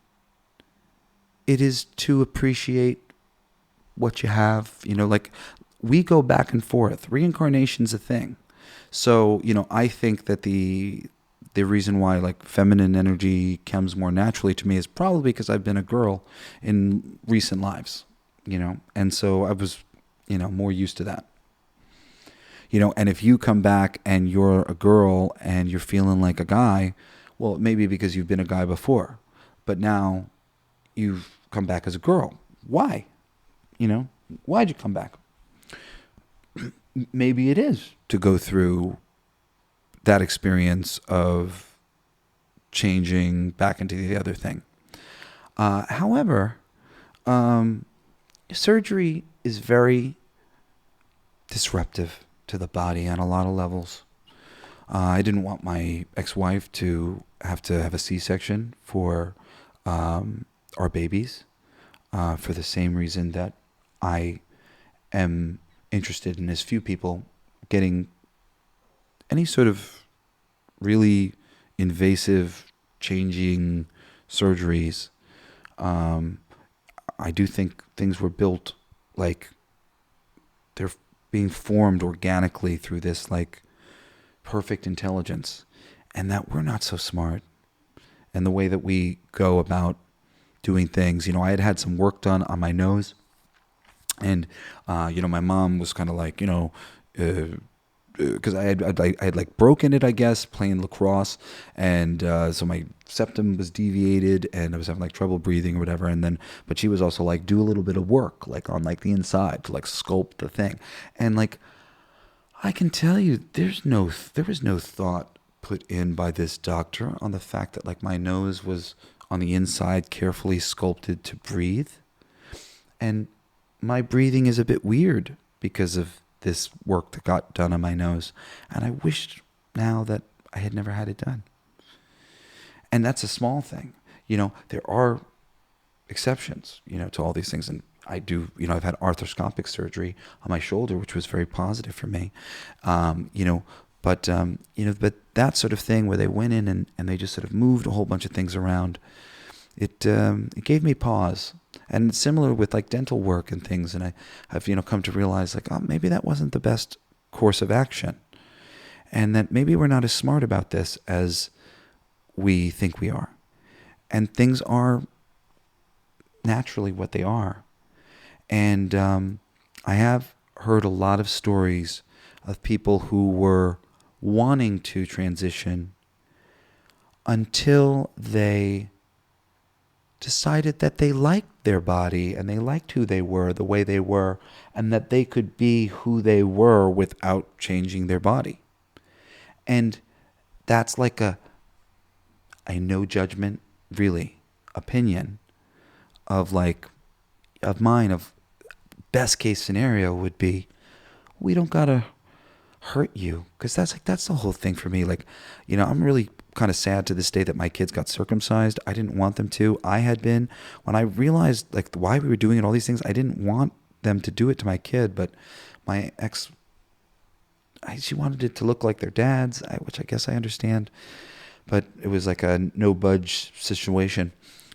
it is to appreciate what you have. Like we go back and forth. Reincarnation's a thing. So, I think that the reason why like feminine energy comes more naturally to me is probably because I've been a girl in recent lives, and so I was, more used to that. And if you come back and you're a girl and you're feeling like a guy, well, maybe because you've been a guy before, but now you've come back as a girl. Why? Why'd you come back? Maybe it is to go through that experience of changing back into the other thing. However, surgery is very disruptive to the body on a lot of levels. I didn't want my ex-wife to have a C-section for our babies, for the same reason that I am interested in as few people getting any sort of really invasive, changing surgeries. I do think things were built like they're being formed organically through this like perfect intelligence, and that we're not so smart. And the way that we go about doing things, I had some work done on my nose, and my mom was kind of like, because I had like broken it, I guess, playing lacrosse, and so my septum was deviated, and I was having like trouble breathing or whatever. And then, but she was also like, do a little bit of work, like on like the inside to like sculpt the thing, and like I can tell you, there was no thought put in by this doctor on the fact that like my nose was on the inside carefully sculpted to breathe, and my breathing is a bit weird because of this work that got done on my nose. And I wished now that I had never had it done. And that's a small thing. There are exceptions, to all these things. And I do, I've had arthroscopic surgery on my shoulder, which was very positive for me. But that sort of thing where they went in and they just sort of moved a whole bunch of things around, it gave me pause. And it's similar with like dental work and things. And I've come to realize like, oh, maybe that wasn't the best course of action. And that maybe we're not as smart about this as we think we are. And things are naturally what they are. And I have heard a lot of stories of people who were wanting to transition until they decided that they liked their body and they liked who they were, the way they were, and that they could be who they were without changing their body. And that's like a no judgment, really, opinion of mine of best case scenario would be, we don't gotta hurt you, because that's the whole thing for me. Like, I'm really kind of sad to this day that my kids got circumcised. I didn't want them to. I had been, when I realized like why we were doing it, all these things, I didn't want them to do it to my kid, but my ex, she wanted it to look like their dad's, which I guess I understand, but it was like a no budge situation.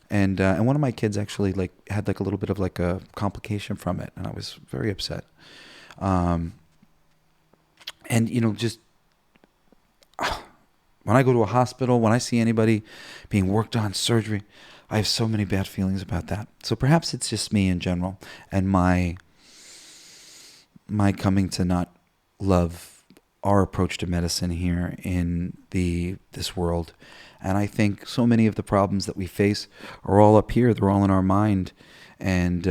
And one of my kids actually like had like a little bit of like a complication from it, and I was very upset. And just when I go to a hospital, when I see anybody being worked on, surgery, I have so many bad feelings about that. So perhaps it's just me in general and my coming to not love our approach to medicine here in this world. And I think so many of the problems that we face are all up here. They're all in our mind. And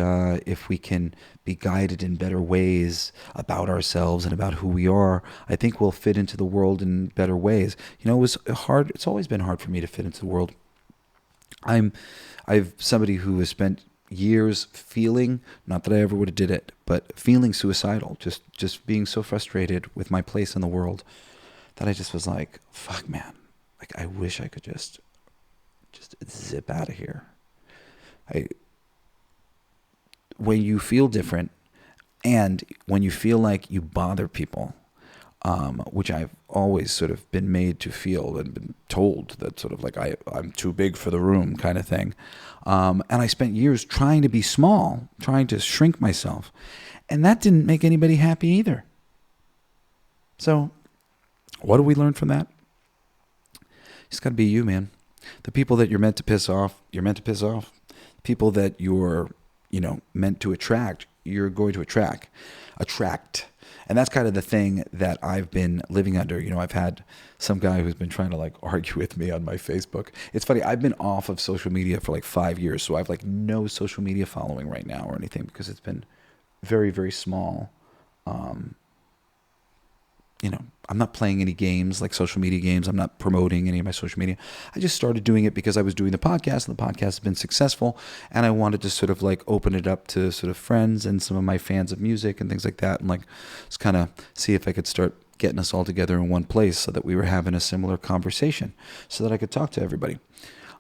if we can be guided in better ways about ourselves and about who we are, I think we'll fit into the world in better ways. It was hard. It's always been hard for me to fit into the world. I've somebody who has spent years feeling, not that I ever would have did it, but feeling suicidal, just being so frustrated with my place in the world that I just was like, fuck, man. Like, I wish I could just zip out of here. When you feel different and when you feel like you bother people, which I've always sort of been made to feel and been told that sort of like I'm too big for the room kind of thing. And I spent years trying to be small, trying to shrink myself. And that didn't make anybody happy either. So what do we learn from that? It's got to be you, man. The people that you're meant to piss off, you're meant to piss off. People that you're meant to attract, you're going to attract. And that's kind of the thing that I've been living under. I've had some guy who's been trying to like argue with me on my Facebook. It's funny. I've been off of social media for like 5 years. So I have like no social media following right now or anything because it's been very, very small. I'm not playing any games like social media games. I'm not promoting any of my social media. I just started doing it because I was doing the podcast and the podcast has been successful. And I wanted to sort of like open it up to sort of friends and some of my fans of music and things like that. And like just kind of see if I could start getting us all together in one place so that we were having a similar conversation so that I could talk to everybody.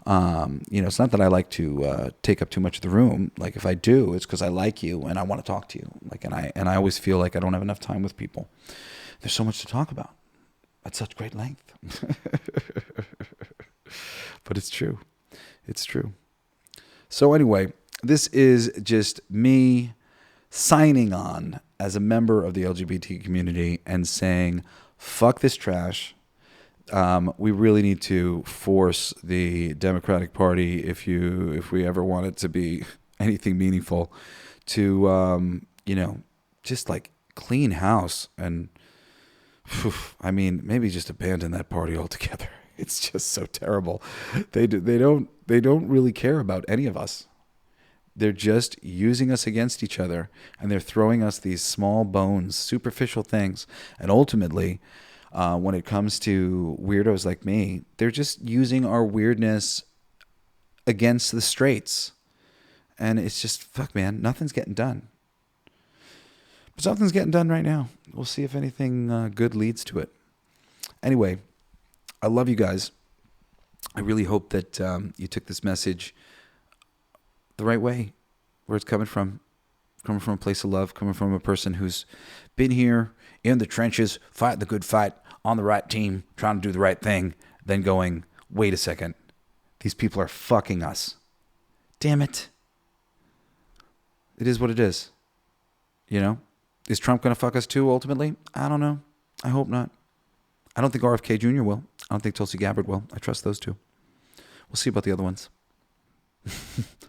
It's not that I like to take up too much of the room. Like if I do, it's because I like you and I want to talk to you. Like, and I always feel like I don't have enough time with people. There's so much to talk about at such great length. But it's true. It's true. So anyway, this is just me signing on as a member of the LGBT community and saying, fuck this trash. We really need to force the Democratic Party, if we ever want it to be anything meaningful, to, just like clean house and I mean, maybe just abandon that party altogether. It's just so terrible. They don't really care about any of us. They're just using us against each other, and they're throwing us these small bones, superficial things. And ultimately, when it comes to weirdos like me, they're just using our weirdness against the straights. And it's just, fuck, man, nothing's getting done. But something's getting done right now. We'll see if anything good leads to it. Anyway, I love you guys. I really hope that you took this message the right way, where it's coming from a place of love, coming from a person who's been here in the trenches, fighting the good fight, on the right team, trying to do the right thing, then going, wait a second, these people are fucking us. Damn it. It is what it is. You know? Is Trump going to fuck us too, ultimately? I don't know. I hope not. I don't think RFK Jr. will. I don't think Tulsi Gabbard will. I trust those two. We'll see about the other ones.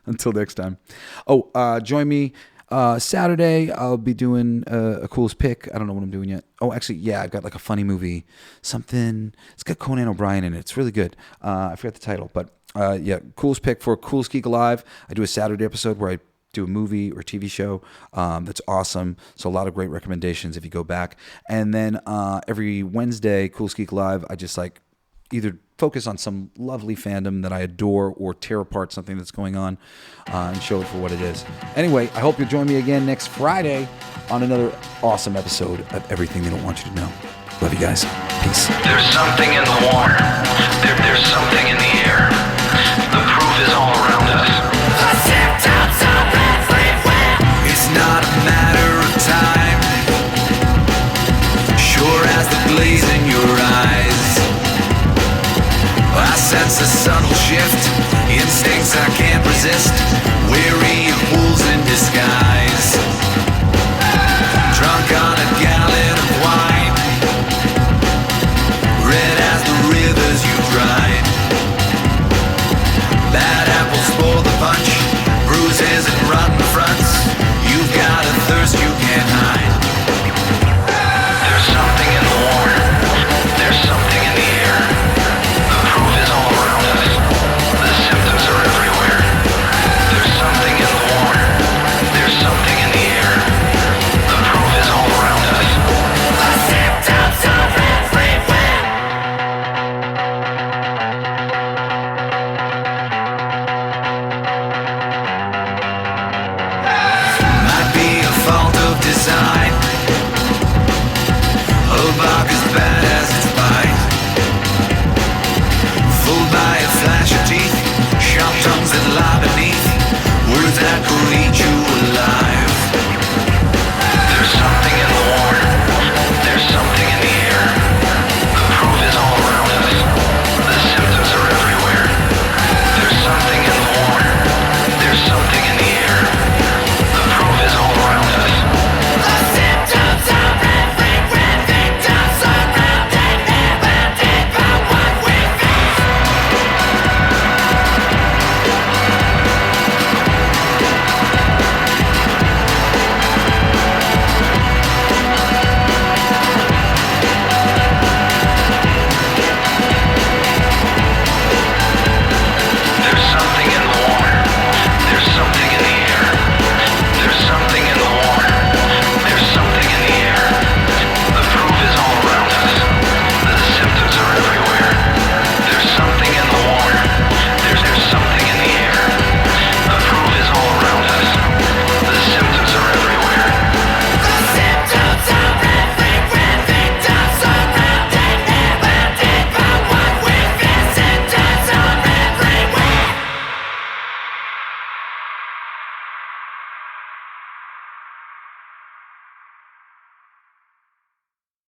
Until next time. Join me Saturday. I'll be doing a coolest pick. I don't know what I'm doing yet. Oh, actually, yeah, I've got like a funny movie. Something. It's got Conan O'Brien in it. It's really good. I forgot the title. But yeah, coolest pick for Coolest Geek Alive. I do a Saturday episode where I do a movie or TV show that's awesome. So a lot of great recommendations if you go back. And then every Wednesday, Coolest Geek Live, I just like either focus on some lovely fandom that I adore or tear apart something that's going on and show it for what it is. Anyway, I hope you'll join me again next Friday on another awesome episode of Everything They Don't Want You to Know. Love you guys. Peace. There's something in the water. There's something in the air. The proof is all around us. It's not a matter of time, sure as the blaze in your eyes. I sense a subtle shift, instincts I can't resist, weary of wolves in disguise. Drunk on a gallon of wine, red as the rivers you dried. Bad apples spoil the punch, bruises and rotten fronts. You've got a thirst you